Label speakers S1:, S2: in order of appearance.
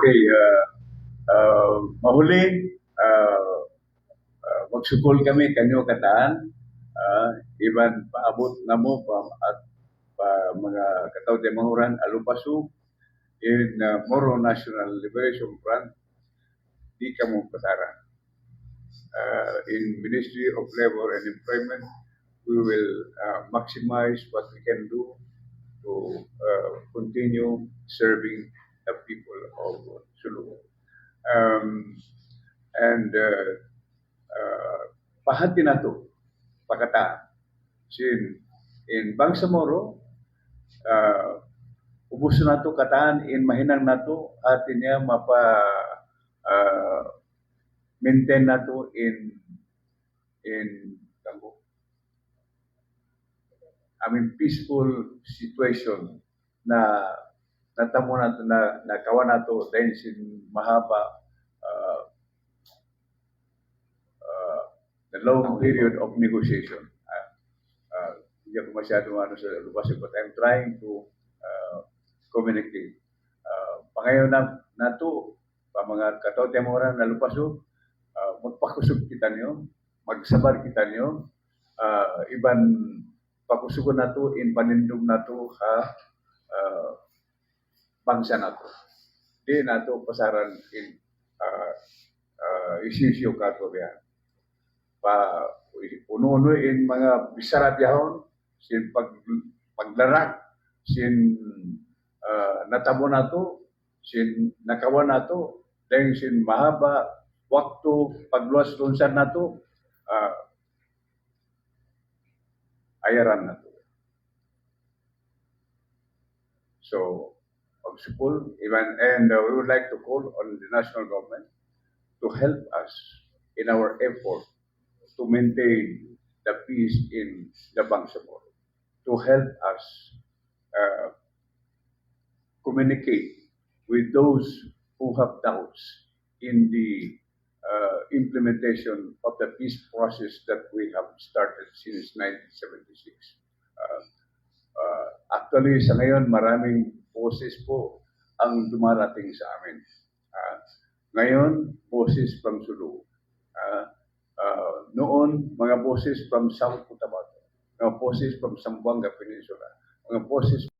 S1: Okay, mahuli, magsugol kami kanyo kataan, iban paabot na mo at mga kataw de manguran alupasu in Moro National Liberation Front, di ka mo pasaran. In Ministry of Labor and Employment, we will maximize what we can do to continue serving the people of Sulu. Pahati na to, pakata. Sin in Bangsamoro, ubos na to kataan in mahinang na to, atin niya maintain na to in peaceful situation na natamo na to na nakawa na to dahil sin mahaba the long period of negotiation. Hindi ako masyado sa lubas, but I'm trying to communicate. Pangayon na to, pa mga kataw tayo mga na lupaso, magpakusog kita niyo, magsabar kita niyo, iban pakusugon na to, in panindog na to, bangsa na to. Di na to pasaran in isisyo kato biya. Uno-uno in mga bisarat yahon, sin paglarak, sin natabo na to, sin nakawa na to, dahil sin mahaba, waktu pagluwas lunsan na to, ayaran na to. So, pagsupol, and we would like to call on the national government to help us in our effort to maintain the peace in the Bangsamoro, to help us communicate with those who have doubts in the implementation of the peace process that we have started since 1976. Actually, sa ngayon, maraming boses po ang dumarating sa amin. Ngayon, boses from Sulu. Noon, mga boses from South Cotabato, mga boses from Zamboanga Peninsula, mga boses